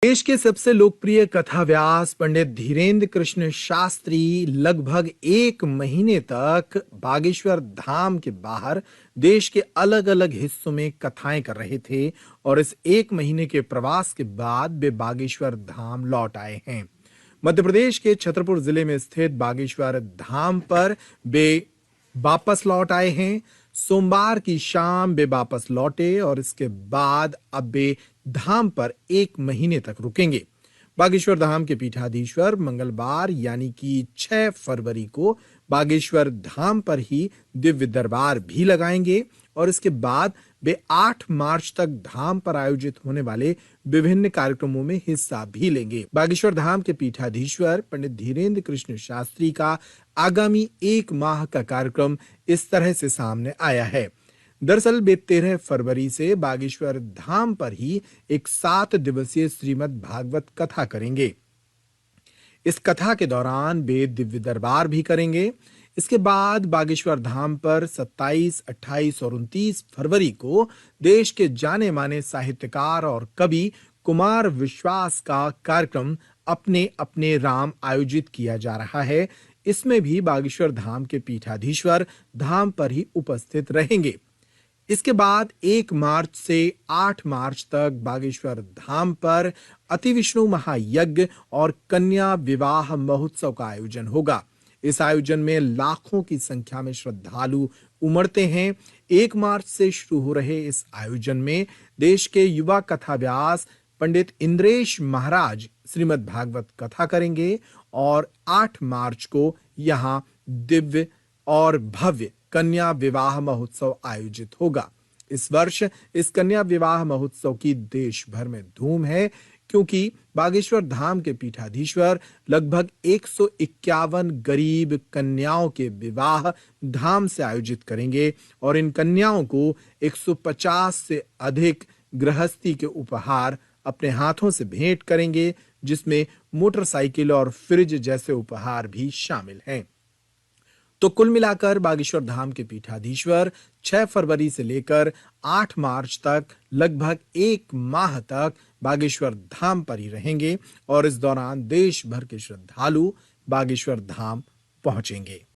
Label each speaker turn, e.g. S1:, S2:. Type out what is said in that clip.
S1: देश के सबसे लोकप्रिय कथाव्यास पंडित धीरेन्द्र कृष्ण शास्त्री लगभग एक महीने तक बागेश्वर धाम के बाहर देश के अलग अलग हिस्सों में कथाएं कर रहे थे और इस एक महीने के प्रवास के बाद वे बागेश्वर धाम लौट आए हैं। मध्य प्रदेश के छतरपुर जिले में स्थित बागेश्वर धाम पर वे वापस लौट आए हैं। सोमवार की शाम वे वापस लौटे और इसके बाद अब वे धाम पर एक महीने तक रुकेंगे। बागेश्वर धाम के पीठाधीश्वर मंगलवार यानी कि 6 फरवरी को बागेश्वर धाम पर ही दिव्य दरबार भी लगाएंगे और इसके बाद वे 8 मार्च तक धाम पर आयोजित होने वाले विभिन्न कार्यक्रमों में हिस्सा भी लेंगे। बागेश्वर धाम के पीठाधीश्वर पंडित धीरेन्द्र कृष्ण शास्त्री का आगामी एक माह का कार्यक्रम इस तरह से सामने आया है। दरअसल वे 13 फरवरी से बागेश्वर धाम पर ही एक 7 दिवसीय श्रीमद् भागवत कथा करेंगे। इस कथा के दौरान वे दिव्य दरबार भी करेंगे। इसके बाद बागेश्वर धाम पर 27, 28 और 29 फरवरी को देश के जाने माने साहित्यकार और कवि कुमार विश्वास का कार्यक्रम अपने अपने राम आयोजित किया जा रहा है। इसमें भी बागेश्वर धाम के पीठाधीश्वर धाम पर ही उपस्थित रहेंगे। इसके बाद 1 मार्च से 8 मार्च तक बागेश्वर धाम पर अति विष्णु महायज्ञ और कन्या विवाह महोत्सव का आयोजन होगा। इस आयोजन में लाखों की संख्या में श्रद्धालु उमड़ते हैं। 1 मार्च से शुरू हो रहे इस आयोजन में देश के युवा कथाव्यास पंडित इंद्रेश महाराज श्रीमद् भागवत कथा करेंगे और 8 मार्च को यहाँ दिव्य और भव्य कन्या विवाह महोत्सव आयोजित होगा। इस वर्ष इस कन्या विवाह महोत्सव की देश भर में धूम है, क्योंकि बागेश्वर धाम के पीठाधीश्वर लगभग 151 गरीब कन्याओं के विवाह धाम से आयोजित करेंगे और इन कन्याओं को 150 से अधिक गृहस्थी के उपहार अपने हाथों से भेंट करेंगे, जिसमें मोटरसाइकिल और फ्रिज जैसे उपहार भी शामिल हैं। तो कुल मिलाकर बागेश्वर धाम के पीठाधीश्वर 6 फरवरी से लेकर 8 मार्च तक लगभग एक माह तक बागेश्वर धाम पर ही रहेंगे और इस दौरान देश भर के श्रद्धालु बागेश्वर धाम पहुंचेंगे।